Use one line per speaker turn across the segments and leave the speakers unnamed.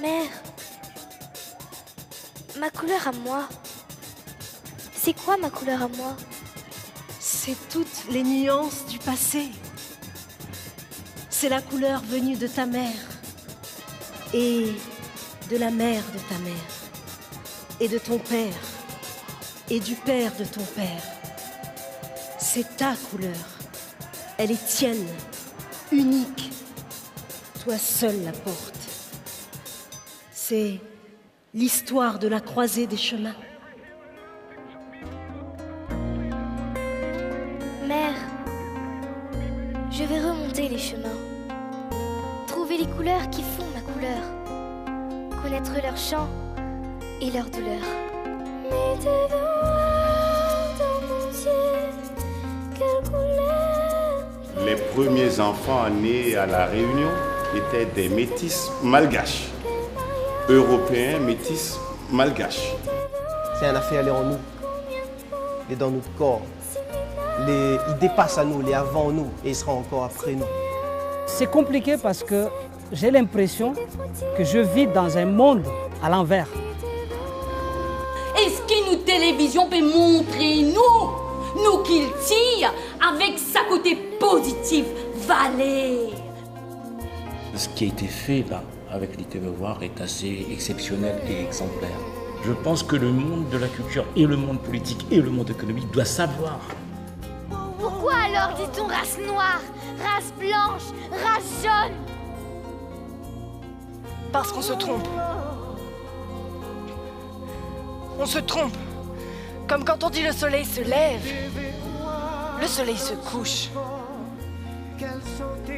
Mère, ma couleur à moi, c'est quoi ma couleur à moi?
C'est toutes les nuances du passé. C'est la couleur venue de ta mère et de la mère de ta mère et de ton père et du père de ton père. C'est ta couleur. Elle est tienne, unique. Toi seul la portes. C'est l'histoire de la croisée des chemins.
Mère, je vais remonter les chemins, trouver les couleurs qui font ma couleur, connaître leurs chants et leurs douleurs. Mais devoir dans mon yeux, quelle couleur?
Les premiers enfants nés à La Réunion étaient des métis malgaches, européens métis malgaches.
C'est un affaire, elle est en nous, elle est dans notre corps. Il dépasse à nous, il est avant nous et il sera encore après nous.
C'est compliqué parce que j'ai l'impression que je vis dans un monde à l'envers.
Est-ce que notre télévision peut montrer nous qu'il tire avec sa côté positif, Valère?
Ce qui a été fait là avec l'ITV-Voir est assez exceptionnel et exemplaire. Je pense que le monde de la culture et le monde politique et le monde économique doivent savoir.
Pourquoi alors dit-on race noire, race blanche, race jaune?
Parce qu'on se trompe. On se trompe. Comme quand on dit le soleil se lève, le soleil se couche.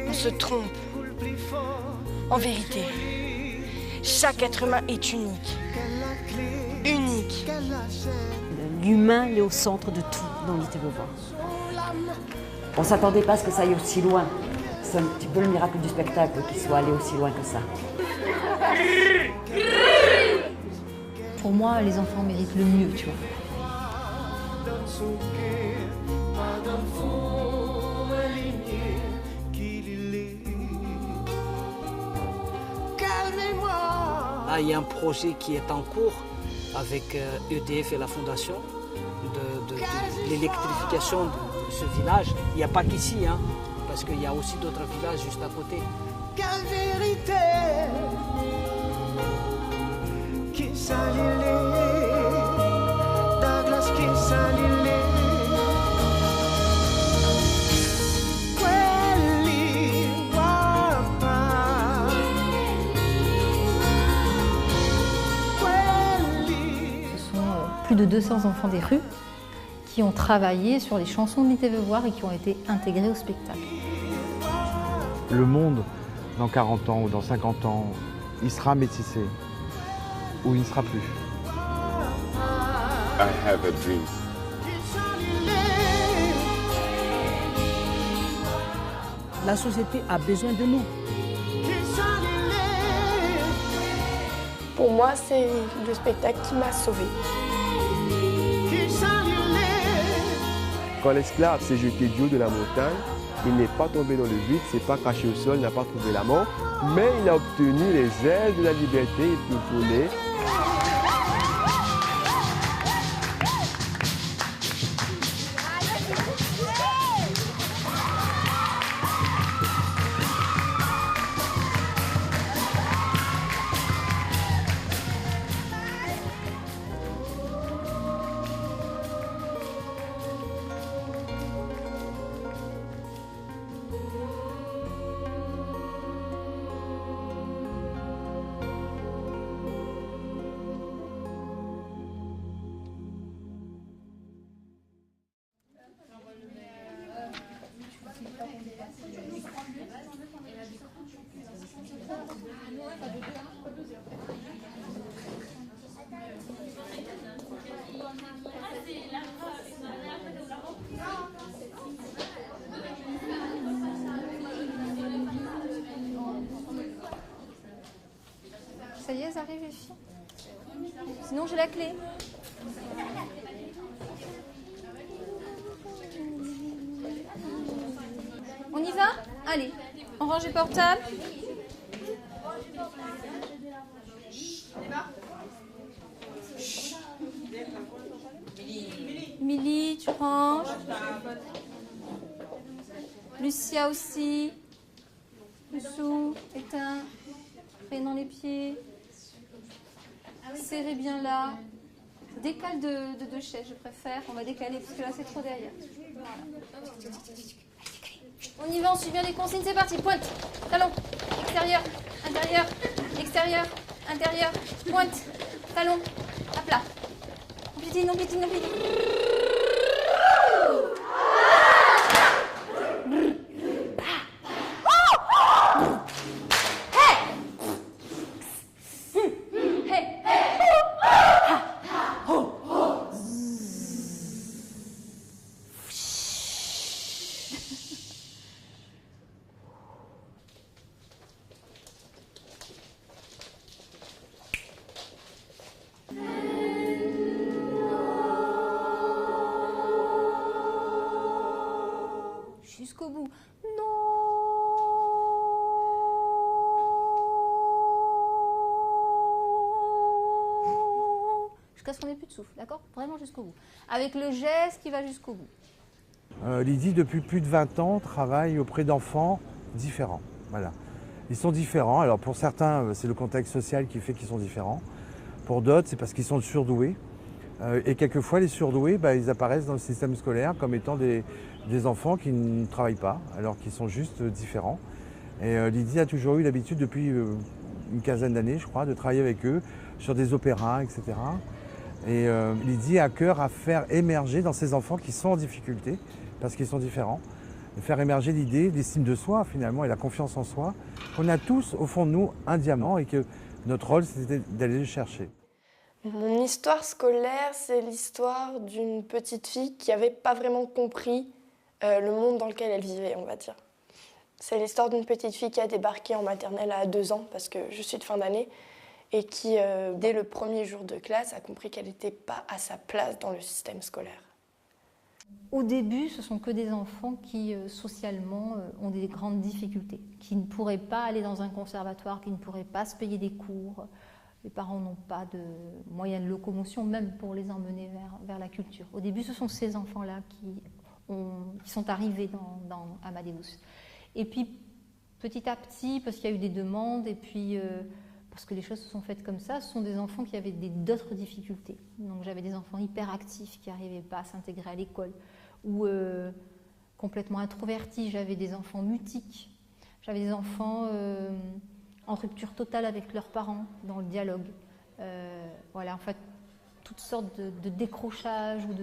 On se trompe. En vérité, chaque être humain est unique. Unique.
L'humain est au centre de tout dans l'ITV-Voir.
On ne s'attendait pas à ce que ça aille aussi loin. C'est un petit peu le miracle du spectacle qu'il soit allé aussi loin que ça.
Pour moi, les enfants méritent le mieux, tu vois.
Là, il y a un projet qui est en cours avec EDF et la Fondation de l'électrification de ce village. Il n'y a pas qu'ici, hein, parce qu'il y a aussi d'autres villages juste à côté.
Quelle vérité qui s'allie, Douglas qui s'allie.
Plus de 200 enfants des rues qui ont travaillé sur les chansons de l'ITV-Voir et qui ont été intégrés au spectacle.
Le monde, dans 40 ans ou dans 50 ans, il sera métissé ou il ne sera plus.
I have a dream.
La société a besoin de nous.
Pour moi, c'est le spectacle qui m'a sauvée.
Quand l'esclave s'est jeté du haut de la montagne, il n'est pas tombé dans le vide, s'est pas caché au sol, n'a pas trouvé la mort, mais il a obtenu les ailes de la liberté, il peut voler.
Ça y est, elles arrivent les filles? Sinon, j'ai la clé. On y y va? Allez, on range les portables. Milly, tu ranges. Lucia aussi. Lussou, éteins. Rien dans les pieds. Serrez bien là. Décale de 2 chaises, je préfère. On va décaler parce que là c'est trop derrière. Voilà. On y va, on suit bien les consignes, c'est parti. Pointe, talon, extérieur, intérieur, extérieur, intérieur, pointe, talon, à plat. On piétine, on piétine, on piétine. Jusqu'au bout. Non. Jusqu'à ce qu'on n'ait plus de souffle, d'accord? Vraiment jusqu'au bout. Avec le geste qui va jusqu'au bout.
Lydie, depuis plus de 20 ans, travaille auprès d'enfants différents. Voilà. Ils sont différents. Alors pour certains, c'est le contexte social qui fait qu'ils sont différents. Pour d'autres, c'est parce qu'ils sont surdoués. Et quelquefois, les surdoués, ils apparaissent dans le système scolaire comme étant des enfants qui ne travaillent pas, alors qu'ils sont juste différents. Et Lydie a toujours eu l'habitude, depuis une quinzaine d'années, je crois, de travailler avec eux sur des opéras, etc. Et Lydie a à cœur à faire émerger dans ces enfants qui sont en difficulté, parce qu'ils sont différents, de faire émerger l'idée, l'estime de soi finalement et la confiance en soi, qu'on a tous au fond de nous un diamant et que notre rôle c'était d'aller le chercher.
Mon histoire scolaire, c'est l'histoire d'une petite fille qui n'avait pas vraiment compris le monde dans lequel elle vivait, on va dire. C'est l'histoire d'une petite fille qui a débarqué en maternelle à 2 ans, parce que je suis de fin d'année, et qui, dès le premier jour de classe, a compris qu'elle n'était pas à sa place dans le système scolaire.
Au début, ce sont que des enfants qui, socialement, ont des grandes difficultés, qui ne pourraient pas aller dans un conservatoire, qui ne pourraient pas se payer des cours. Les parents n'ont pas de moyens de locomotion, même pour les emmener vers la culture. Au début, ce sont ces enfants-là qui sont arrivés dans Amadeus. Et puis, petit à petit, parce qu'il y a eu des demandes, et puis parce que les choses se sont faites comme ça, ce sont des enfants qui avaient d'autres difficultés. Donc j'avais des enfants hyperactifs qui n'arrivaient pas à s'intégrer à l'école, ou complètement introvertis. J'avais des enfants mutiques. J'avais des enfants en rupture totale avec leurs parents dans le dialogue. Voilà, en fait, toutes sortes de décrochages ou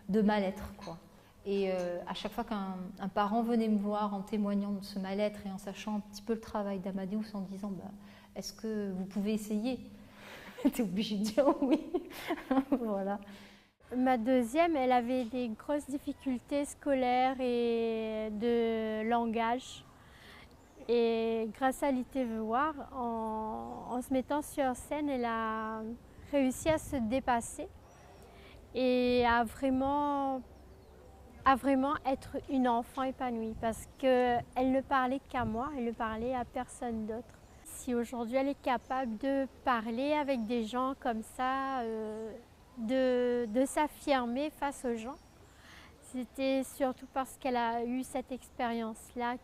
de mal-être, quoi. Et à chaque fois qu'un parent venait me voir en témoignant de ce mal-être et en sachant un petit peu le travail d'Amadeus, en disant est-ce que vous pouvez essayer? T'es obligée de dire oui. Voilà.
Ma deuxième, elle avait des grosses difficultés scolaires et de langage. Et grâce à l'ITV-Voir, en se mettant sur scène, elle a réussi à se dépasser et à vraiment être une enfant épanouie, parce qu'elle ne parlait qu'à moi, elle ne parlait à personne d'autre. Si aujourd'hui elle est capable de parler avec des gens comme ça, de s'affirmer face aux gens, c'était surtout parce qu'elle a eu cette expérience-là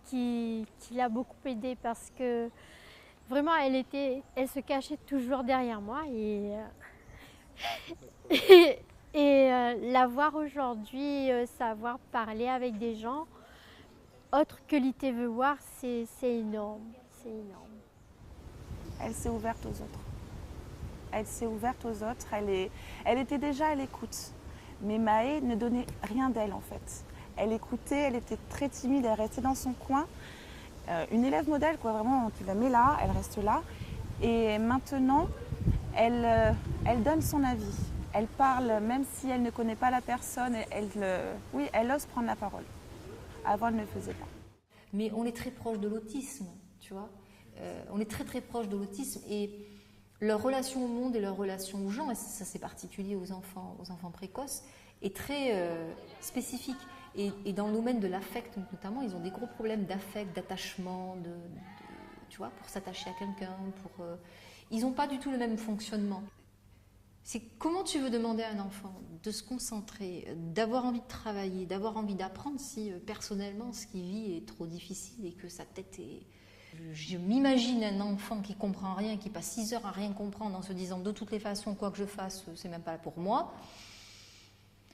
qui l'a beaucoup aidée, parce que vraiment elle se cachait toujours derrière moi et la voir aujourd'hui, savoir parler avec des gens autres que l'ITV-Voir, c'est énorme, c'est énorme.
Elle s'est ouverte aux autres. Elle s'est ouverte aux autres, elle était déjà à l'écoute. Mais Maë ne donnait rien d'elle en fait. Elle écoutait, elle était très timide, elle restait dans son coin. Une élève modèle, quoi, vraiment, tu la mets là, elle reste là. Et maintenant, elle donne son avis. Elle parle, même si elle ne connaît pas la personne, elle ose prendre la parole. Avant, elle ne le faisait pas.
Mais on est très proche de l'autisme, tu vois. On est très très proche de l'autisme, et leur relation au monde et leur relation aux gens, et ça c'est particulier aux enfants précoces, est très spécifique. Et dans le domaine de l'affect notamment, ils ont des gros problèmes d'affect, d'attachement, tu vois, pour s'attacher à quelqu'un. Ils n'ont pas du tout le même fonctionnement. C'est comment tu veux demander à un enfant de se concentrer, d'avoir envie de travailler, d'avoir envie d'apprendre si personnellement ce qu'il vit est trop difficile et que sa tête est... Je m'imagine un enfant qui comprend rien, qui passe 6 heures à rien comprendre en se disant de toutes les façons, quoi que je fasse, c'est même pas pour moi.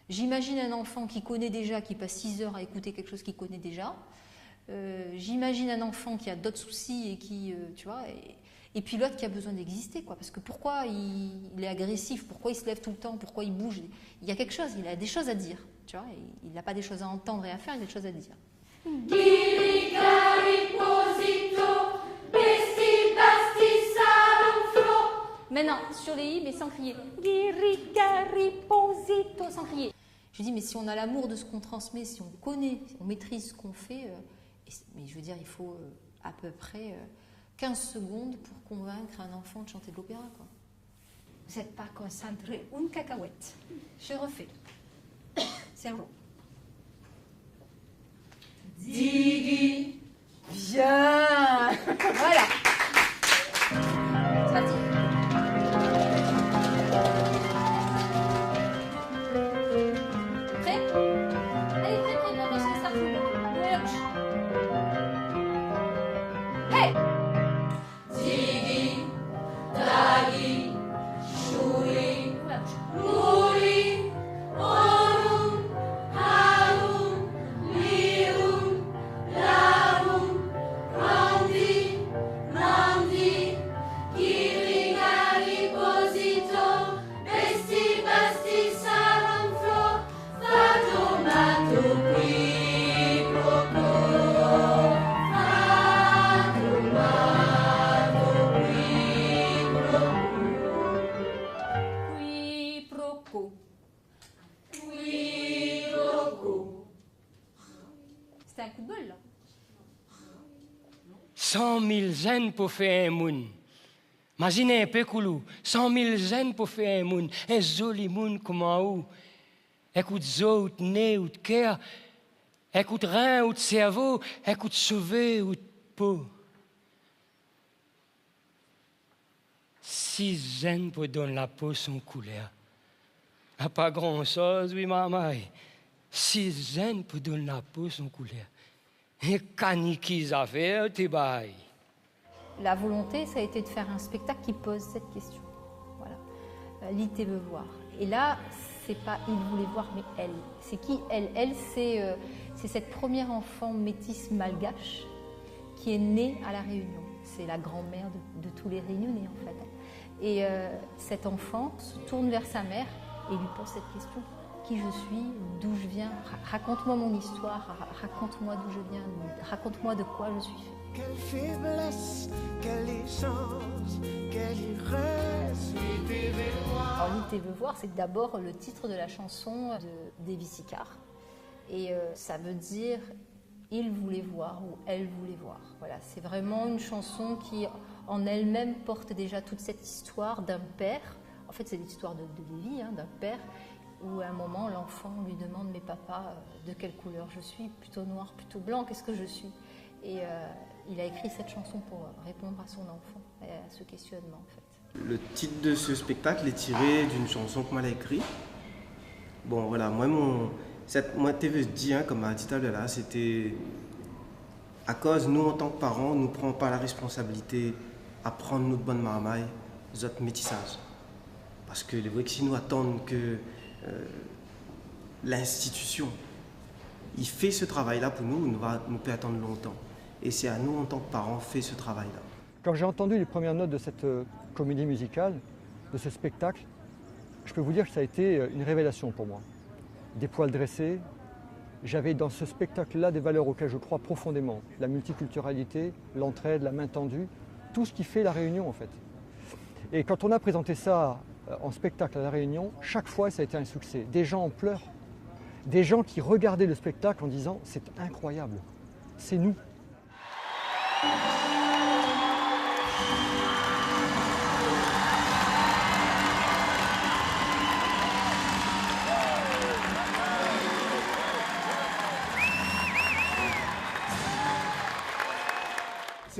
J'imagine un enfant qui connaît déjà, qui passe 6 heures à écouter quelque chose qu'il connaît déjà. J'imagine un enfant qui a d'autres soucis et qui, tu vois... Et puis l'autre qui a besoin d'exister, quoi. Parce que pourquoi il est agressif, pourquoi il se lève tout le temps, pourquoi il bouge. Il y a quelque chose, il a des choses à dire, tu vois. Il n'a pas des choses à entendre et à faire, il a des choses à dire. Maintenant, sur les i, mais sans crier. Sans crier. Je dis, mais si on a l'amour de ce qu'on transmet, si on connaît, si on maîtrise ce qu'on fait, mais je veux dire, il faut à peu près 15 secondes pour convaincre un enfant de chanter de l'opéra, quoi.
Vous n'êtes pas concentré, une cacahuète.
Je refais. Cerveau.
Diggy, viens.
Voilà. C'est parti. Prêt? Allez, prêt, là, parce que ça fout. Hey!
Diggy, Dagi, Shuri, Muri, Orum, Harum, Lirum, Larum, Randi, Nandi, Kiringari, Posito, Besti, Basti, Saranflo, Fatomato, Qui, Proco,
C'était un coup de bol, là.
100 000 zen pour faire un monde. Imaginez un peu, Koulou. 100 000 zen pour faire un monde. Un joli monde comme en haut. Écoute zo, ou de nez, ou de cœur. Écoute rein, ou de cerveau. Écoute cheveux, ou de peau. 6 zen pour donner la peau son couleur. Pas grand-chose, oui, maman. 6 zen pour donner la peau son couleur. Et caniquis affaires, t'es bail.
La volonté, ça a été de faire un spectacle qui pose cette question. Voilà. L'ité veut voir. Et là, c'est pas il voulait voir, mais elle. C'est qui elle? Elle, c'est cette première enfant métisse malgache qui est née à La Réunion. C'est la grand-mère de tous les Réunionnais, en fait. Et cet enfant se tourne vers sa mère et lui pose cette question. Qui je suis, d'où je viens, raconte-moi mon histoire, raconte-moi d'où je viens, raconte-moi de quoi je suis fait.
Quelle faiblesse, quel échange, quelle ivresse, l'ité veut voir.
Alors, l'ité veut voir, c'est d'abord le titre de la chanson de Davy Sicard. Et ça veut dire il voulait voir ou elle voulait voir. Voilà, c'est vraiment une chanson qui, en elle-même, porte déjà toute cette histoire d'un père. En fait, c'est l'histoire de Davy, hein, d'un père. Où à un moment, l'enfant lui demande « Mais papa, de quelle couleur je suis? Plutôt noir, plutôt blanc, qu'est-ce que je suis ?» Et il a écrit cette chanson pour répondre à son enfant, à ce questionnement, en fait.
Le titre de ce spectacle est tiré d'une chanson que moi j'ai écrite. Bon, voilà, moi, t'es dit, hein, comme a dit tout à l'heure, c'était à cause, nous, en tant que parents, nous ne prenons pas la responsabilité à prendre notre bonne marmaille, notre métissage. Parce que les vrai que si nous attendons que l'institution, il fait ce travail-là pour nous, nous peut attendre longtemps. Et c'est à nous, en tant que parents, faire ce travail-là.
Quand j'ai entendu les premières notes de cette comédie musicale, de ce spectacle, je peux vous dire que ça a été une révélation pour moi. Des poils dressés, j'avais dans ce spectacle-là des valeurs auxquelles je crois profondément. La multiculturalité, l'entraide, la main tendue, tout ce qui fait la Réunion en fait. Et quand on a présenté ça en spectacle à La Réunion, chaque fois ça a été un succès. Des gens en pleurs, des gens qui regardaient le spectacle en disant « c'est incroyable, c'est nous ».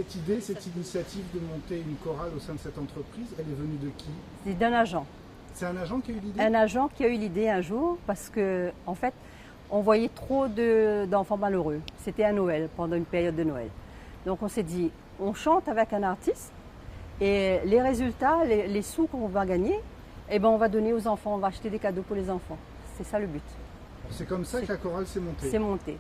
cette idée, cette initiative de monter une chorale au sein de cette entreprise, elle est venue de qui?
C'est d'un agent.
C'est un agent qui a eu l'idée?
Un agent qui a eu l'idée un jour parce que, en fait, on voyait trop d'enfants malheureux. C'était à Noël, pendant une période de Noël. Donc on s'est dit, on chante avec un artiste et les résultats, les sous qu'on va gagner, eh ben on va donner aux enfants, on va acheter des cadeaux pour les enfants. C'est ça le but.
C'est comme ça que la chorale s'est montée?
C'est monté.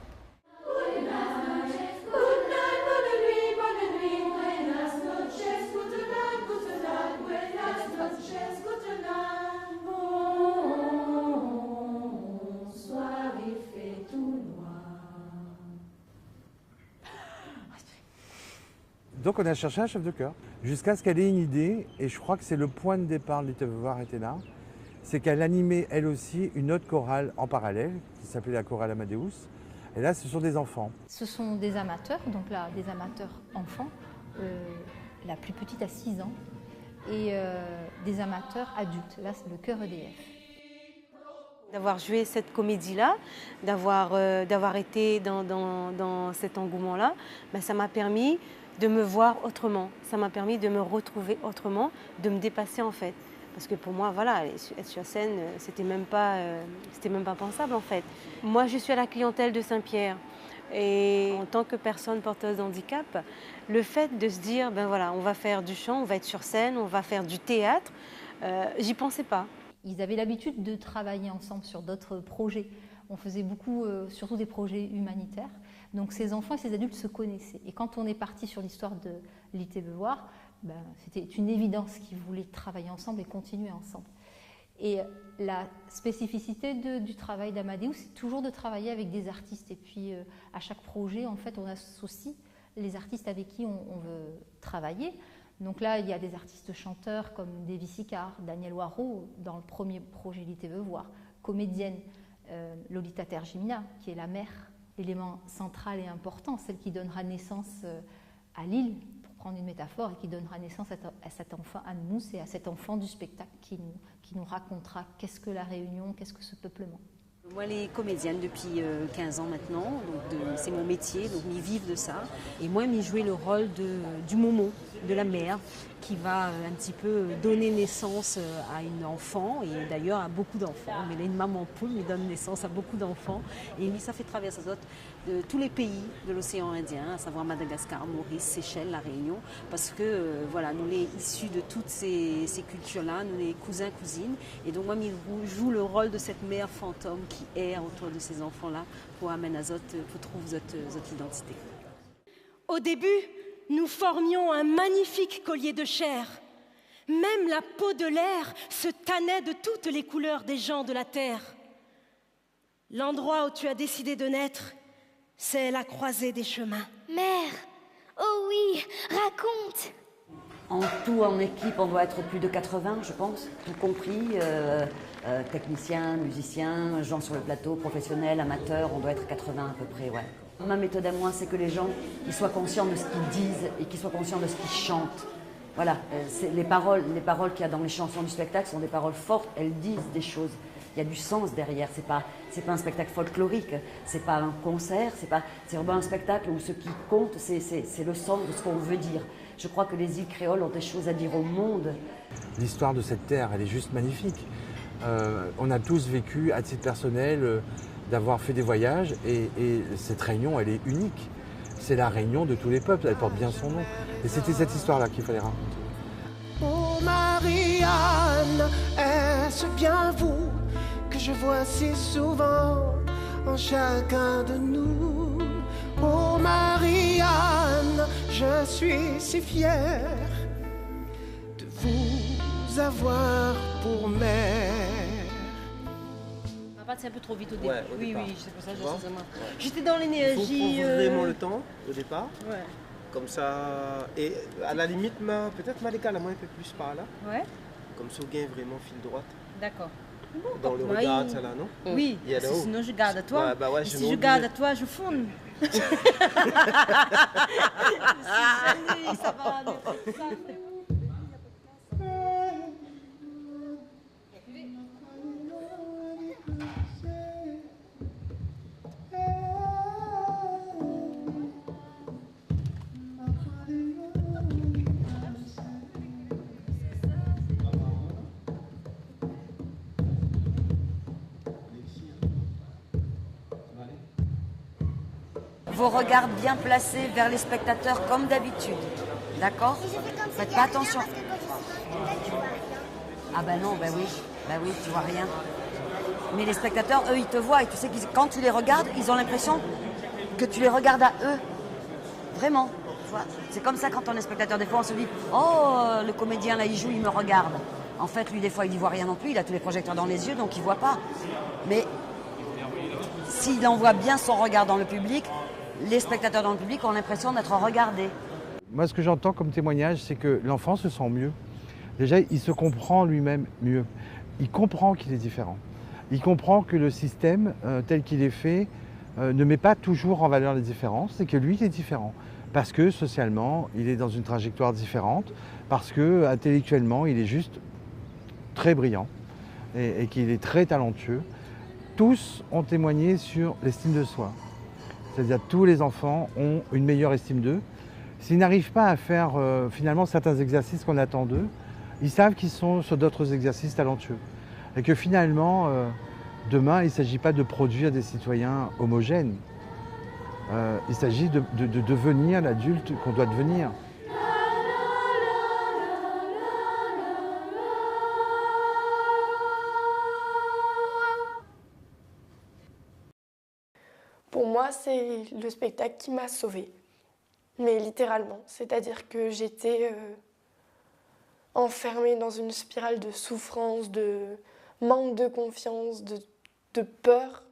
Donc on a cherché un chef de chœur, jusqu'à ce qu'elle ait une idée, et je crois que c'est le point de départ de l'Itebevoir était là, c'est qu'elle animait elle aussi une autre chorale en parallèle, qui s'appelait la chorale Amadeus, et là ce sont des enfants.
Ce sont des amateurs, donc là des amateurs enfants, la plus petite a 6 ans, et des amateurs adultes, là c'est le chœur EDF.
D'avoir joué cette comédie-là, d'avoir été dans cet engouement-là, ben, ça m'a permis de me voir autrement, ça m'a permis de me retrouver autrement, de me dépasser en fait. Parce que pour moi, voilà, être sur scène, c'était même pas pensable en fait. Moi, je suis à la clientèle de Saint-Pierre. Et en tant que personne porteuse de handicap, le fait de se dire, ben voilà, on va faire du chant, on va être sur scène, on va faire du théâtre, j'y pensais pas.
Ils avaient l'habitude de travailler ensemble sur d'autres projets. On faisait beaucoup, surtout des projets humanitaires. Donc ces enfants et ces adultes se connaissaient. Et quand on est parti sur l'histoire de l'Itebevoir, ben, c'était une évidence qu'ils voulaient travailler ensemble et continuer ensemble. Et la spécificité du travail d'Amadeus, c'est toujours de travailler avec des artistes. Et puis à chaque projet, en fait, on associe les artistes avec qui on veut travailler. Donc là, il y a des artistes chanteurs comme Davy Sicard, Daniel Waro, dans le premier projet l'Itebevoir, comédienne Lolita Tergimina, qui est la mère, l'élément central et important, celle qui donnera naissance à Lille, pour prendre une métaphore, et qui donnera naissance à cet enfant Anne-Mousse et à cet enfant du spectacle qui nous racontera qu'est-ce que la Réunion, qu'est-ce que ce peuplement.
Moi, les comédienne depuis 15 ans maintenant, c'est mon métier, donc ils vivent de ça. Et moi, j'ai joué le rôle du Momo, de la mère, qui va un petit peu donner naissance à une enfant, et d'ailleurs à beaucoup d'enfants. Mais là, une maman poule, mais donne naissance à beaucoup d'enfants. Et oui, ça fait traverser de tous les pays de l'océan Indien, à savoir Madagascar, Maurice, Seychelles, La Réunion, parce que voilà, nous les issus de toutes ces cultures-là, nous les cousins, cousines. Et donc moi, je joue le rôle de cette mère fantôme qui est autour de ces enfants-là pour amener à pour trouver notre identité.
Au début, nous formions un magnifique collier de chair. Même la peau de l'air se tannait de toutes les couleurs des gens de la terre. L'endroit où tu as décidé de naître, c'est la croisée des chemins.
Mère, oh oui, raconte.
En tout, en équipe, on doit être plus de 80, je pense, tout compris. Techniciens, musiciens, gens sur le plateau, professionnels, amateurs, on doit être 80 à peu près, ouais. Ma méthode à moi, c'est que les gens ils soient conscients de ce qu'ils disent et qu'ils soient conscients de ce qu'ils chantent. Voilà, les paroles qu'il y a dans les chansons du spectacle sont des paroles fortes, elles disent des choses. Il y a du sens derrière, c'est pas un spectacle folklorique, c'est pas un concert, c'est vraiment un spectacle où ce qui compte, c'est le sens de ce qu'on veut dire. Je crois que les îles créoles ont des choses à dire au monde.
L'histoire de cette terre, elle est juste magnifique. On a tous vécu, à titre personnel, d'avoir fait des voyages et cette réunion, elle est unique. C'est la réunion de tous les peuples, elle porte bien son nom. Et c'était cette histoire-là qu'il fallait raconter.
Oh Marianne, est-ce bien vous que je vois si souvent en chacun de nous? Oh Marianne, je suis si fière de vous avoir pour mère.
C'est un peu trop vite au début.
Ouais, au
oui,
départ.
oui, c'est pour ça que
Bon.
j'étais dans l'énergie.
Il faut prendre vraiment le temps au départ.
Ouais.
Comme ça. Et à la limite, peut-être Malika, la moins un peu plus par là.
Ouais.
Comme ça, on gagne vraiment fil droite.
D'accord.
Dans le regard, ça là, non?
Oui,
Il y a
parce que
là-haut.
sinon je garde à toi.
Ouais, bah ouais,
Et
je
si
l'ai
je
oublié.
garde à toi, je fonde. Je suis gênée, ça va, mais ça.
vos regards bien placés vers les spectateurs comme d'habitude. D'accord? Faites pas attention. Ah ben non, ben oui, tu vois rien. Mais les spectateurs, eux, ils te voient et tu sais que quand tu les regardes, ils ont l'impression que tu les regardes à eux. Vraiment. C'est comme ça quand on est spectateur. Des fois, on se dit « Oh, le comédien, là, il joue, il me regarde. » En fait, lui, des fois, il n'y voit rien non plus. Il a tous les projecteurs dans les yeux, donc il ne voit pas. Mais s'il envoie bien son regard dans le public, les spectateurs dans le public ont l'impression d'être regardés.
Moi, ce que j'entends comme témoignage, c'est que l'enfant se sent mieux. Déjà, il se comprend lui-même mieux. Il comprend qu'il est différent. Il comprend que le système, tel qu'il est fait, ne met pas toujours en valeur les différences, et que lui, il est différent. Parce que socialement, il est dans une trajectoire différente, parce que intellectuellement, il est juste très brillant et qu'il est très talentueux. Tous ont témoigné sur l'estime de soi. C'est-à-dire que tous les enfants ont une meilleure estime d'eux. S'ils n'arrivent pas à faire finalement certains exercices qu'on attend d'eux, ils savent qu'ils sont sur d'autres exercices talentueux. Et que finalement, demain, il ne s'agit pas de produire des citoyens homogènes. Il s'agit de devenir l'adulte qu'on doit devenir.
Pour moi, c'est le spectacle qui m'a sauvée. Mais littéralement. C'est-à-dire que j'étais enfermée dans une spirale de souffrance, de manque de confiance, de peur.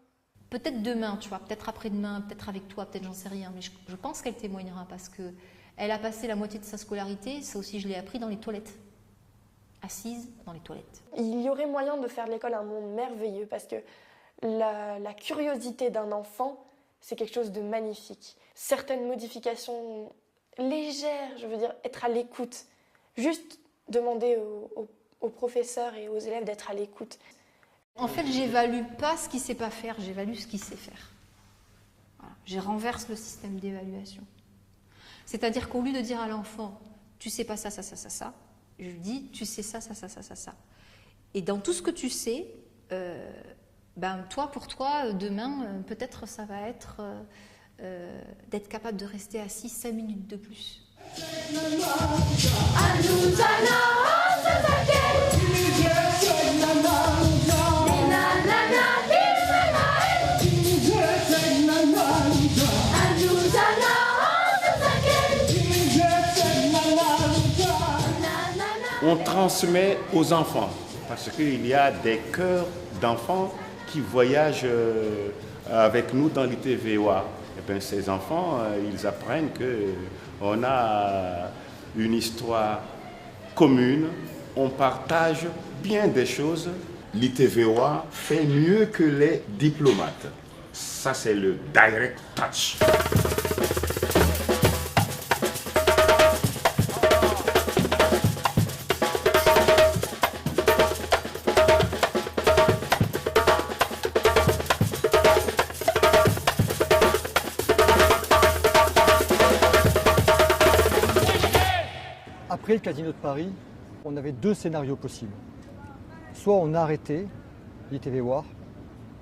Peut-être demain, tu vois, peut-être après-demain, peut-être avec toi, peut-être j'en sais rien, mais je pense qu'elle témoignera parce qu'elle a passé la moitié de sa scolarité, ça aussi je l'ai appris dans les toilettes, assise dans les toilettes.
Il y aurait moyen de faire de l'école un monde merveilleux parce que la curiosité d'un enfant, c'est quelque chose de magnifique. Certaines modifications légères, je veux dire, être à l'écoute, juste demander aux professeurs et aux élèves d'être à l'écoute.
En fait, j'évalue pas ce qu'il ne sait pas faire, j'évalue ce qu'il sait faire. Voilà. Je renverse le système d'évaluation. C'est-à-dire qu'au lieu de dire à l'enfant, tu sais pas ça, ça, ça, ça, ça, je lui dis, tu sais ça, ça, ça, ça, ça, ça. Et dans tout ce que tu sais, toi, pour toi, demain, peut-être ça va être d'être capable de rester assis 5 minutes de plus.
On transmet aux enfants, parce qu'il y a des chœurs d'enfants qui voyagent avec nous dans l'ITVOA. Et bien, ces enfants, ils apprennent qu'on a une histoire commune, on partage bien des choses. L'ITVOA fait mieux que les diplomates. Ça, c'est le direct touch.
Après le Casino de Paris, on avait 2 scénarios possibles. Soit on arrêtait l'ITVOA,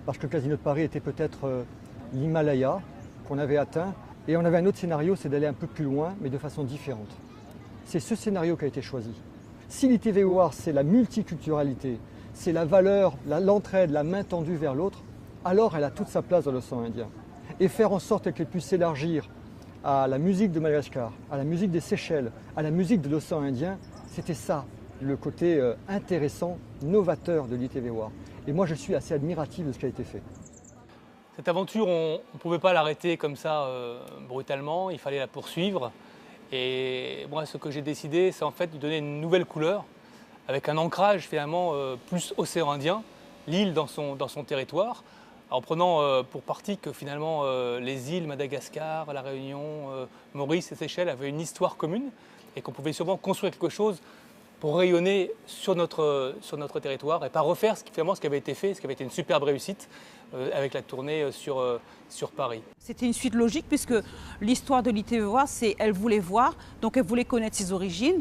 parce que le Casino de Paris était peut-être l'Himalaya qu'on avait atteint, et on avait un autre scénario, c'est d'aller un peu plus loin, mais de façon différente. C'est ce scénario qui a été choisi. Si l'ITVOA, c'est la multiculturalité, c'est la valeur, l'entraide, la main tendue vers l'autre, alors elle a toute sa place dans l'océan Indien. Et faire en sorte qu'elle puisse s'élargir à la musique de Madagascar, à la musique des Seychelles, à la musique de l'océan Indien, c'était ça, le côté intéressant, novateur de l'ITVOA. Et moi, je suis assez admiratif de ce qui a été fait.
Cette aventure, on ne pouvait pas l'arrêter comme ça brutalement, il fallait la poursuivre. Et moi, ce que j'ai décidé, c'est en fait de donner une nouvelle couleur, avec un ancrage finalement plus océan Indien, l'île dans son territoire, en prenant pour partie que finalement les îles Madagascar, La Réunion, Maurice et Seychelles avaient une histoire commune et qu'on pouvait sûrement construire quelque chose pour rayonner sur notre territoire et pas refaire ce qui avait été fait, ce qui avait été une superbe réussite avec la tournée sur Paris.
C'était une suite logique puisque l'histoire de l'ITVOA, c'est elle voulait voir, donc elle voulait connaître ses origines.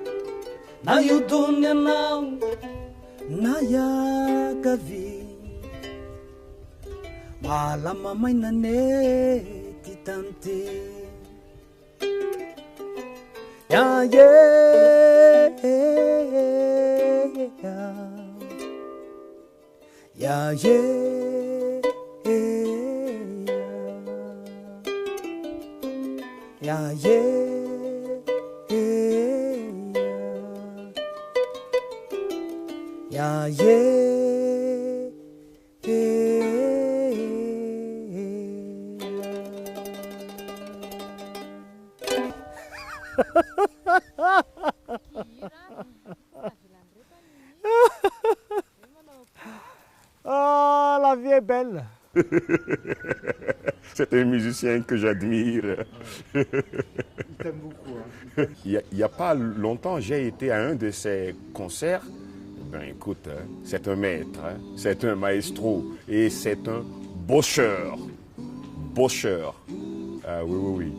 na iodony anao na iakavy malama mainane ty tany ty yaye yaye yaye yaye
Oh, la vie est belle.
C'est un musicien que j'admire.
Il t'aime beaucoup. Hein.
Il n'y a pas longtemps, j'ai été à un de ses concerts. Ben écoute, hein, c'est un maître, hein, c'est un maestro et c'est un bosseur. Bosseur. Ah oui, oui, oui.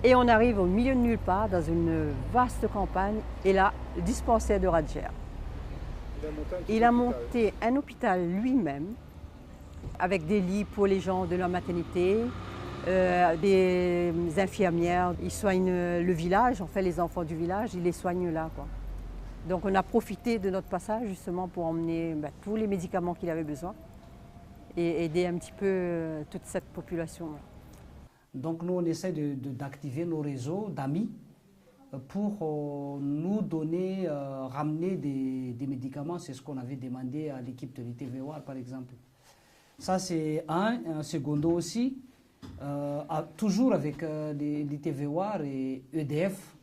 Et on arrive au milieu de nulle part, dans une vaste campagne, et là, le dispensaire de Radjer. Il a monté un hôpital lui-même, avec des lits pour les gens de la maternité, des infirmières. Il soigne le village, en fait les enfants du village, il les soigne là, quoi. Donc on a profité de notre passage justement pour emmener tous les médicaments qu'il avait besoin et aider un petit peu toute cette population.
Donc nous, on essaie d'activer nos réseaux d'amis pour nous donner, ramener des médicaments. C'est ce qu'on avait demandé à l'équipe de l'ITV-WAR, par exemple. Ça, c'est un secondo aussi, toujours avec l'ITV-WAR et EDF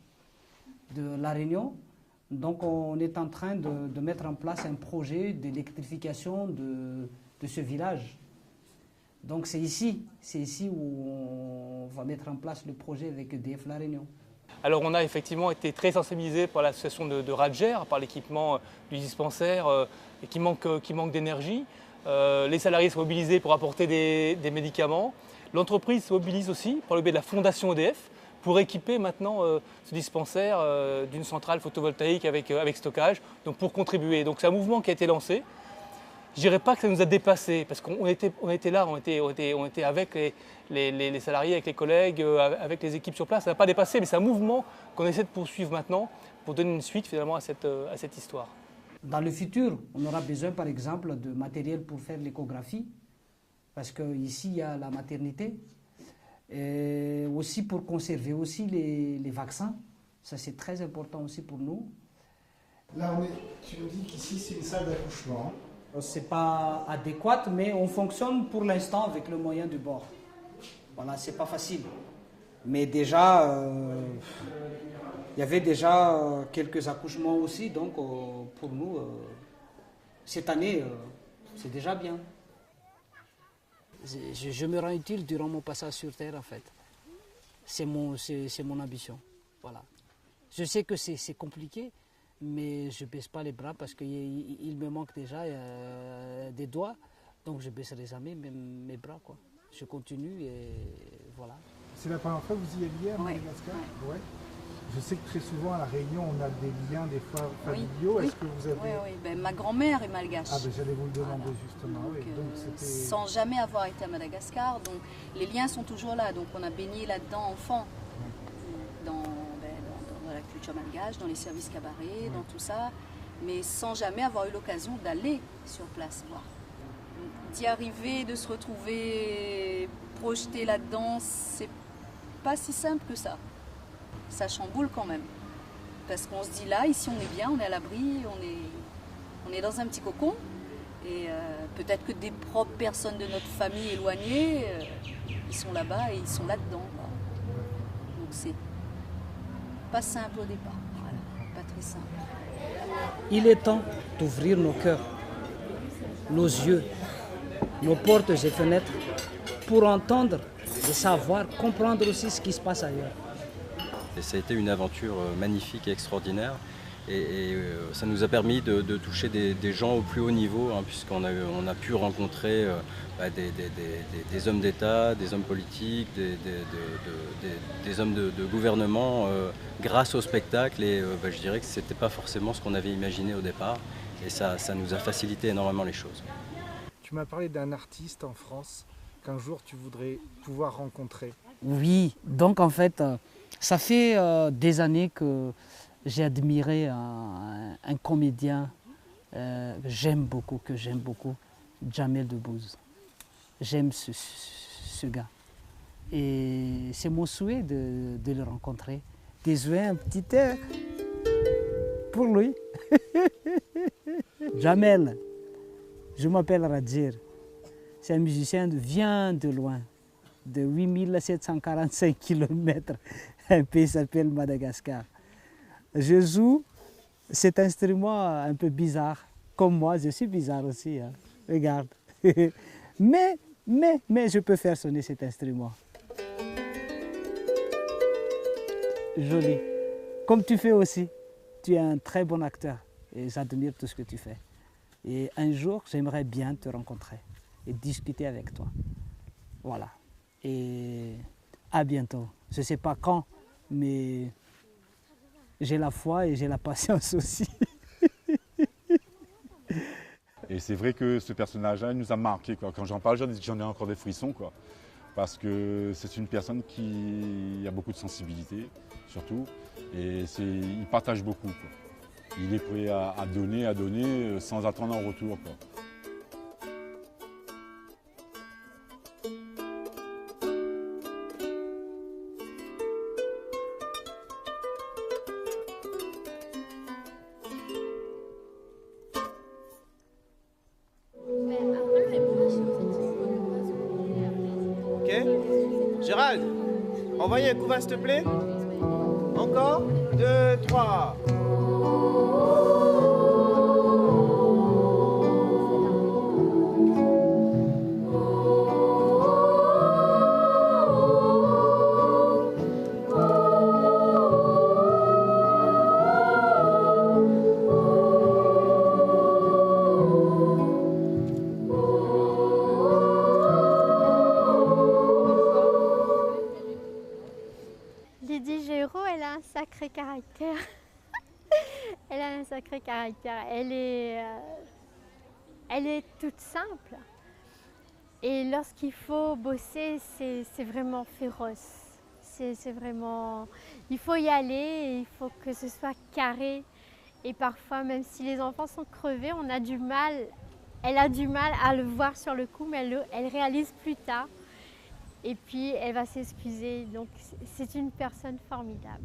de La Réunion. Donc on est en train de mettre en place un projet d'électrification de ce village. Donc c'est ici où on va mettre en place le projet avec EDF La Réunion.
Alors on a effectivement été très sensibilisés par l'association de Radjer, par l'équipement du dispensaire qui manque d'énergie. Les salariés sont mobilisés pour apporter des médicaments. L'entreprise se mobilise aussi par le biais de la fondation EDF pour équiper maintenant ce dispensaire d'une centrale photovoltaïque avec stockage, donc pour contribuer. Donc c'est un mouvement qui a été lancé. Je ne dirais pas que ça nous a dépassés, parce qu'on était là, on était avec les salariés, avec les collègues, avec les équipes sur place. Ça n'a pas dépassé, mais c'est un mouvement qu'on essaie de poursuivre maintenant pour donner une suite finalement à cette histoire.
Dans le futur, on aura besoin par exemple de matériel pour faire l'échographie, parce qu'ici il y a la maternité, et aussi pour conserver aussi les vaccins. Ça c'est très important aussi pour nous.
Là, tu me dis qu'ici c'est une salle d'accouchement.
Ce n'est pas adéquat, mais on fonctionne pour l'instant avec le moyen du bord. Voilà, c'est pas facile. Mais déjà, il y avait déjà quelques accouchements aussi, donc pour nous, cette année, c'est déjà bien. Je me rends utile durant mon passage sur Terre, en fait. C'est mon ambition. Voilà. Je sais que c'est compliqué, mais je ne baisse pas les bras parce qu'il me manque déjà des doigts. Donc je ne baisserai jamais mes bras, quoi. Je continue et voilà.
C'est la première fois que vous y alliez à Madagascar ? Ouais. Je sais que très souvent à La Réunion, on a des liens des fois familiaux.
Oui.
Est-ce que vous avez...
Oui. Ben, ma grand-mère est malgache.
Ah, ben, j'allais vous le demander justement.
Donc, sans jamais avoir été à Madagascar. Donc les liens sont toujours là. Donc on a baigné là-dedans enfant. Dans la culture malgache, dans les services cabarets, dans tout ça. Mais sans jamais avoir eu l'occasion d'aller sur place voir. D'y arriver, de se retrouver projeté là-dedans, c'est pas si simple que ça. Ça chamboule quand même. Parce qu'on se dit là, ici on est bien, on est à l'abri, on est dans un petit cocon. Et peut-être que des propres personnes de notre famille éloignées, ils sont là-bas et ils sont là-dedans. Donc c'est pas simple au départ, voilà, pas très simple.
Il est temps d'ouvrir nos cœurs, nos yeux, nos portes et fenêtres pour entendre, et savoir, comprendre aussi ce qui se passe ailleurs.
Et ça a été une aventure magnifique et extraordinaire. Et ça nous a permis de toucher des gens au plus haut niveau, hein, puisqu'on a pu rencontrer des hommes d'État, des hommes politiques, des hommes de gouvernement grâce au spectacle. Et je dirais que ce n'était pas forcément ce qu'on avait imaginé au départ. Et ça nous a facilité énormément les choses.
Tu m'as parlé d'un artiste en France qu'un jour tu voudrais pouvoir rencontrer.
Oui, donc en fait, ça fait des années que j'ai admiré un comédien que j'aime beaucoup, Jamel Debbouze. J'aime ce gars. Et c'est mon souhait de le rencontrer, de jouer un petit air pour lui. Jamel, je m'appelle Radjir. C'est un musicien qui vient de loin, de 8745 km. Un pays s'appelle Madagascar. Je joue cet instrument un peu bizarre. Comme moi, je suis bizarre aussi. Hein. Regarde. mais je peux faire sonner cet instrument. Joli. Comme tu fais aussi. Tu es un très bon acteur. Et j'admire tout ce que tu fais. Et un jour, j'aimerais bien te rencontrer et discuter avec toi. Voilà. Et à bientôt. Je ne sais pas quand, mais j'ai la foi et j'ai la patience aussi.
Et c'est vrai que ce personnage-là nous a marqué. Quand j'en parle, j'en ai encore des frissons. Parce que c'est une personne qui a beaucoup de sensibilité, surtout. Et il partage beaucoup. Il est prêt à donner sans attendre un retour.
Gérald, envoyez un coup va, s'il te plaît. Encore 2, 3.
Lydie Géraud, elle a un sacré caractère. Elle a un sacré caractère. Elle est toute simple. Et lorsqu'il faut bosser, c'est vraiment féroce. C'est vraiment... Il faut y aller et il faut que ce soit carré. Et parfois, même si les enfants sont crevés, on a du mal. Elle a du mal à le voir sur le coup, mais elle réalise plus tard. Et puis, elle va s'excuser. Donc, c'est une personne formidable.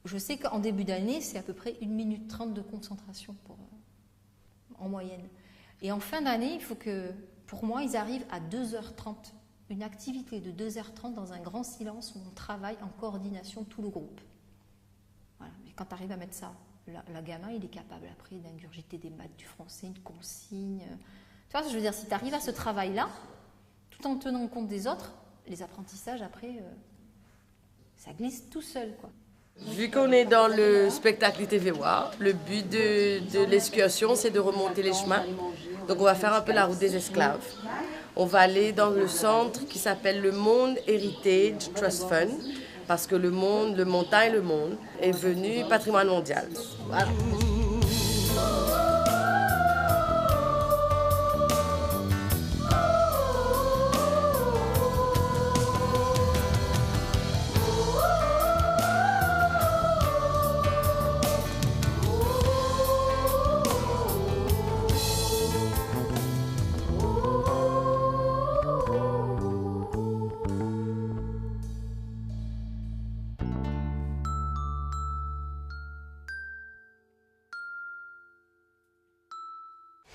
Je sais qu'en début d'année, c'est à peu près 1 minute 30 de concentration en moyenne. Et en fin d'année, il faut que, pour moi, ils arrivent à 2h30. Une activité de 2h30 dans un grand silence où on travaille en coordination tout le groupe. Voilà. Mais quand tu arrives à mettre ça, le gamin, il est capable après d'ingurgiter des maths, du français, une consigne. Tu vois, je veux dire, si tu arrives à ce travail-là, tout en tenant compte des autres, les apprentissages après, ça glisse tout seul, quoi.
Vu qu'on est dans le spectacle ITV-WA, le but de l'excursion, c'est de remonter les chemins. Donc on va faire un peu la route des esclaves. On va aller dans le centre qui s'appelle le Monde Heritage Trust Fund, parce que le montagne, le monde, est devenu patrimoine mondial. Voilà.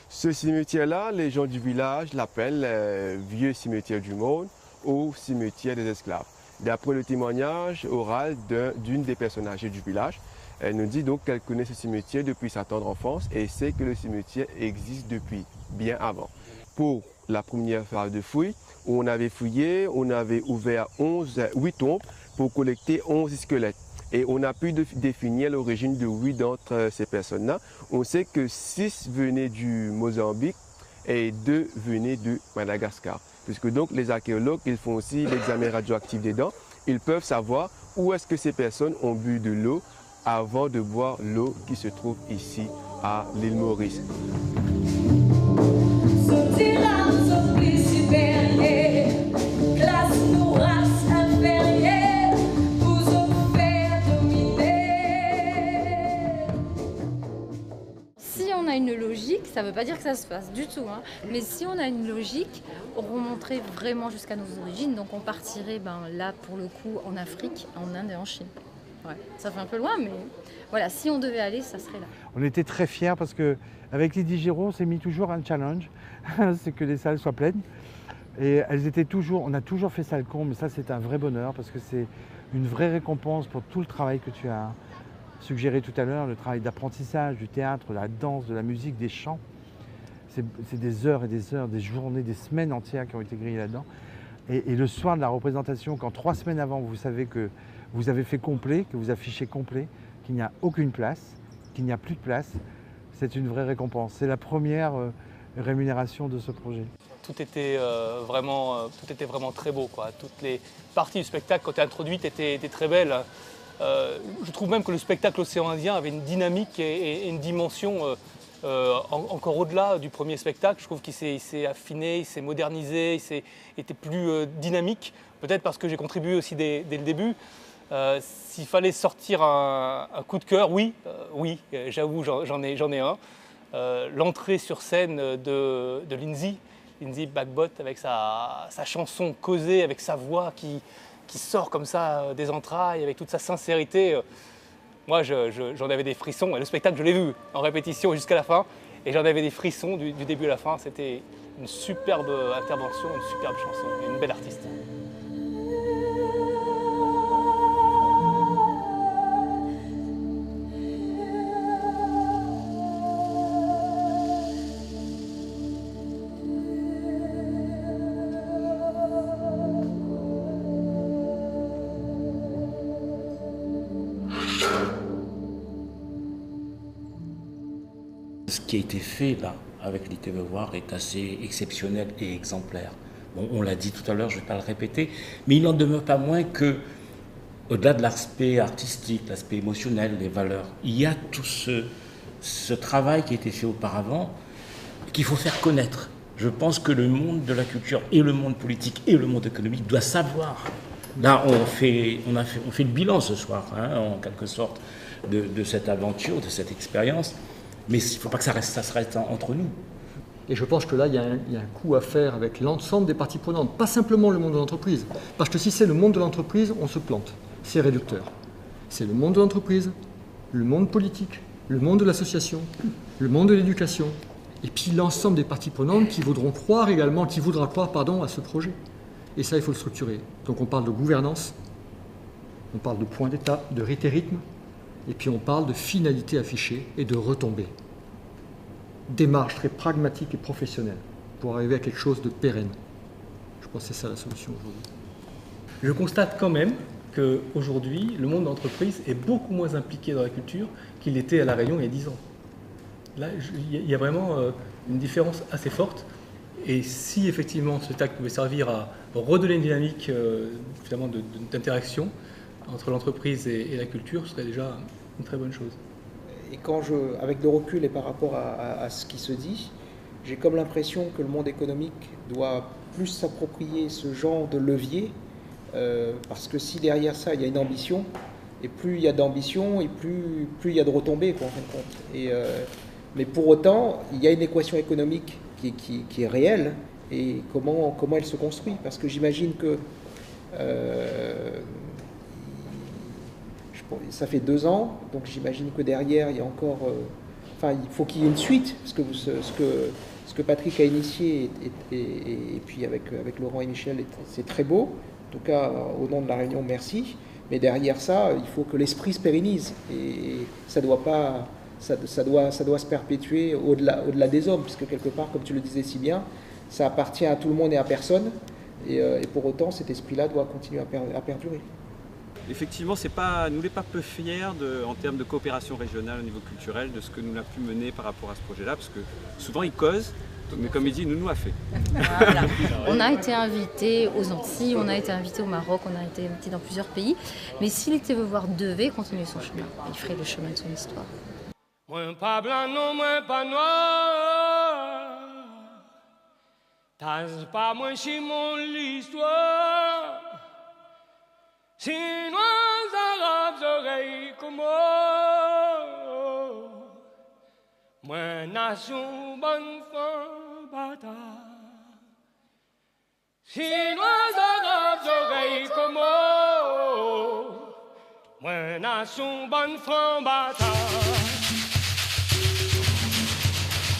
Ce cimetière-là, les gens du village l'appellent Vieux Cimetière du Monde ou Cimetière des Esclaves. D'après le témoignage oral d'une des personnes âgées du village, elle nous dit donc qu'elle connaît ce cimetière depuis sa tendre enfance et sait que le cimetière existe depuis bien avant. Pour la première phase de fouilles, où on avait fouillé, on avait ouvert 8 tombes pour collecter 11 squelettes. Et on a pu définir l'origine de 8 d'entre ces personnes-là. On sait que 6 venaient du Mozambique et 2 venaient de Madagascar. Puisque donc les archéologues, ils font aussi l'examen radioactif des dents. Ils peuvent savoir où est-ce que ces personnes ont bu de l'eau avant de boire l'eau qui se trouve ici à l'île Maurice.
Si on a une logique, ça ne veut pas dire que ça se passe du tout, hein, mais si on a une logique, on remonterait vraiment jusqu'à nos origines, donc on partirait là pour le coup en Afrique, en Inde et en Chine. Ouais, ça fait un peu loin, mais voilà, si on devait aller, ça serait là.
On était très fiers parce qu'avec Lydie Giraud, on s'est mis toujours un challenge, c'est que les salles soient pleines. Et elles étaient toujours, on a toujours fait salle comble, mais ça c'est un vrai bonheur parce que c'est une vraie récompense pour tout le travail que tu as suggéré tout à l'heure, le travail d'apprentissage, du théâtre, de la danse, de la musique, des chants. C'est des heures et des heures, des journées, des semaines entières qui ont été grillées là-dedans. Et le soir de la représentation, quand 3 semaines avant, vous savez que vous avez fait complet, que vous affichez complet, qu'il n'y a aucune place, qu'il n'y a plus de place, c'est une vraie récompense. C'est la première rémunération de ce projet.
Tout était vraiment très beau, quoi. Toutes les parties du spectacle, quand introduites, étaient très belles. Je trouve même que le spectacle Océan Indien avait une dynamique et une dimension encore au-delà du premier spectacle. Je trouve qu'il s'est affiné, il s'est modernisé, il était plus dynamique. Peut-être parce que j'ai contribué aussi dès le début. S'il fallait sortir un coup de cœur, oui, j'avoue, j'en ai un. L'entrée sur scène de Lindsay Bagbot avec sa chanson causée, avec sa voix qui sort comme ça des entrailles, avec toute sa sincérité. Moi, j'en avais des frissons. Et le spectacle, je l'ai vu en répétition jusqu'à la fin. Et j'en avais des frissons du début à la fin. C'était une superbe intervention, une superbe chanson, et une belle artiste.
Ce qui a été fait là avec l'ITV-Voir est assez exceptionnel et exemplaire. Bon, on l'a dit tout à l'heure, je ne vais pas le répéter, mais il n'en demeure pas moins que, au-delà de l'aspect artistique, l'aspect émotionnel, les valeurs, il y a tout ce travail qui a été fait auparavant qu'il faut faire connaître. Je pense que le monde de la culture et le monde politique et le monde économique doivent savoir. Là, on fait le bilan ce soir, hein, en quelque sorte, de cette aventure, de cette expérience. Mais il ne faut pas que ça se reste entre nous.
Et je pense que là, il y a un coup à faire avec l'ensemble des parties prenantes, pas simplement le monde de l'entreprise. Parce que si c'est le monde de l'entreprise, on se plante. C'est réducteur. C'est le monde de l'entreprise, le monde politique, le monde de l'association, le monde de l'éducation, et puis l'ensemble des parties prenantes qui voudra croire à ce projet. Et ça, il faut le structurer. Donc on parle de gouvernance, on parle de point d'étape, de rite et rythme, et puis on parle de finalité affichée et de retombées. Démarche très pragmatique et professionnelle pour arriver à quelque chose de pérenne. Je pense que c'est ça la solution aujourd'hui.
Je constate quand même qu'aujourd'hui, le monde de l'entreprise est beaucoup moins impliqué dans la culture qu'il l'était à La Réunion il y a 10 ans. Là, il y a vraiment une différence assez forte. Et si effectivement ce spectacle pouvait servir à redonner une dynamique finalement d'interaction entre l'entreprise et la culture, ce serait déjà une très bonne chose.
Et avec le recul et par rapport à ce qui se dit, j'ai comme l'impression que le monde économique doit plus s'approprier ce genre de levier, parce que si derrière ça il y a une ambition, et plus il y a d'ambition, et plus il y a de retombées, quoi, en fin de compte. Mais pour autant, il y a une équation économique qui est réelle, et comment elle se construit, parce que j'imagine que ça fait 2 ans, donc j'imagine que derrière, il y a encore enfin, il faut qu'il y ait une suite, parce que ce que Patrick a initié et puis avec Laurent et Michel, c'est très beau. En tout cas, au nom de la Réunion, merci. Mais derrière ça, il faut que l'esprit se pérennise et ça doit se perpétuer au-delà des hommes, puisque quelque part, comme tu le disais si bien, ça appartient à tout le monde et à personne. Et pour autant, cet esprit-là doit continuer à perdurer.
Effectivement, nous n'est pas peu fiers en termes de coopération régionale au niveau culturel de ce que nous avons pu mener par rapport à ce projet-là, parce que souvent ils causent, mais comme il dit, nous a fait.
Voilà. On a été invités aux Antilles, on a été invités au Maroc, on a été invités dans plusieurs pays, mais si l'Ité veut voir devait continuer son chemin, il ferait le chemin de son histoire.
Moi pas blanc, non, moi pas noir. T'as pas moi chez mon l'histoire. Chinois, arabes, oreilles comme moi, nation, bonne femme, bâtard. Chinois, arabes, oreilles comme moi, nation, bonne femme, bâtard.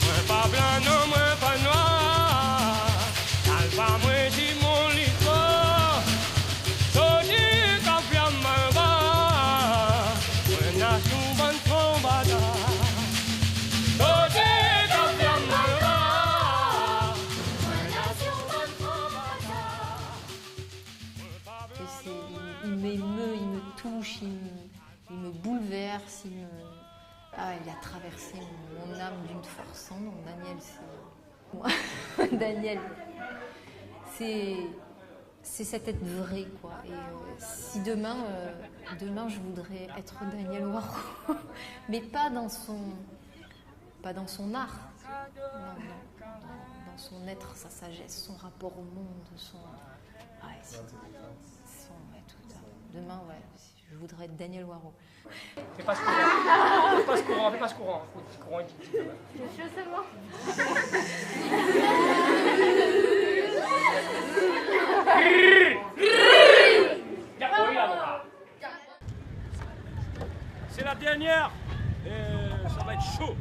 Moi pas blanc, non, moi pas noir. T'as pas moi, dis mon l'histoire. Soji, café, ma bas. Moi, nation, bonne femme, bâtard.
Il m'émeut, il me touche, il me bouleverse, il a traversé mon âme d'une force sans nom. Daniel, c'est moi. Daniel, c'est cet être vrai, quoi. Et si demain je voudrais être Daniel Waro, mais pas dans son art, non, dans son être, sa sagesse, son rapport au monde, demain, ouais, je voudrais être Daniel Waro.
Fais pas ce courant, fais pas ce courant. Ce courant est dit.
Je sais moi.
C'est la dernière. Ça va être chaud.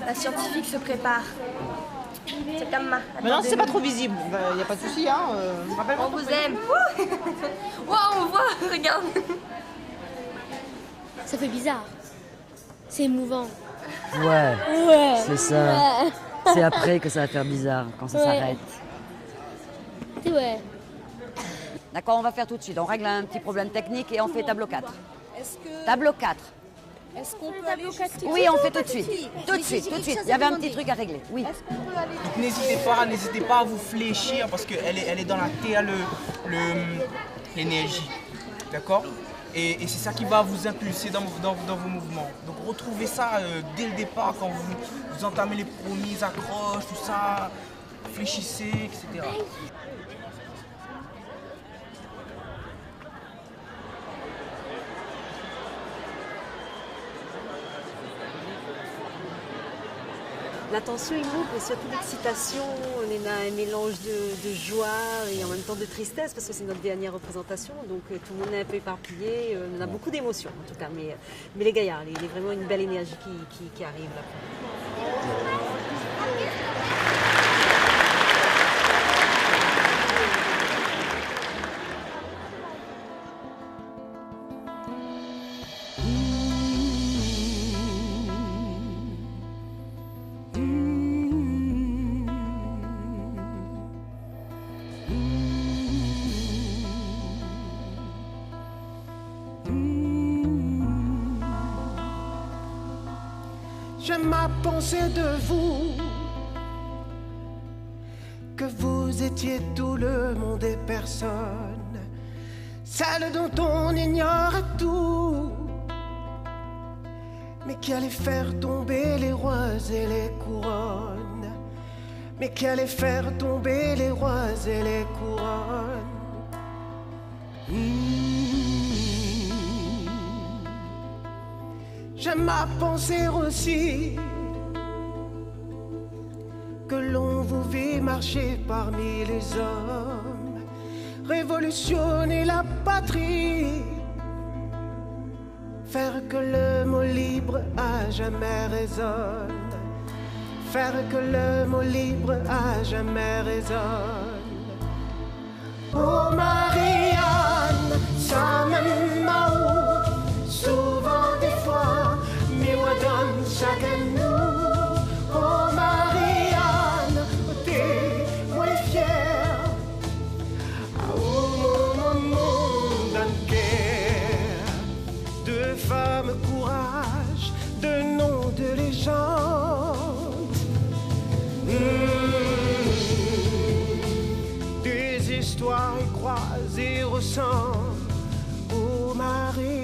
La scientifique se prépare. C'est comme ma.
Mais non, c'est pas trop visible, il n'y a pas de souci. Hein,
on vous aime. Wow, on voit, regarde.
Ça fait bizarre. C'est émouvant.
Ouais, c'est ça.
Ouais.
C'est après que ça va faire bizarre, quand ça s'arrête.
Ouais.
D'accord, on va faire tout de suite. On règle un petit problème technique et on fait tableau 4. Tableau 4.
Est-ce qu'on peut aller jusqu'à...
Oui, on fait tout de suite. Tout de suite. Il y avait un petit truc à régler. Oui.
Donc n'hésitez pas à vous fléchir parce qu'elle est dans la terre, l'énergie. D'accord ? Et c'est ça qui va vous impulser dans vos mouvements. Donc retrouvez ça dès le départ quand vous entamez les premiers accroches, tout ça. Fléchissez, etc.
La tension est monte, mais surtout l'excitation. On est à un mélange de joie et en même temps de tristesse parce que c'est notre dernière représentation. Donc tout le monde est un peu éparpillé. On a beaucoup d'émotions en tout cas. Mais les gaillards, il y a vraiment une belle énergie qui arrive là.
J'aime à penser de vous que vous étiez tout le monde et personne, celle dont on ignore tout, mais qui allait faire tomber les rois et les couronnes, mais qui allait faire tomber les rois et les couronnes. J'aime à penser aussi que l'on vous vit marcher parmi les hommes, révolutionner la patrie, faire que le mot libre à jamais résonne, faire que le mot libre à jamais résonne. Oh Marianne, ça m'aime souvent des fois, mais moi donne chacun nous. Oh Marianne, t'es moins fière. Ah oh mon monde en guerre, de femmes courage, de noms de légende. Des histoires croisées ressemblent au mari.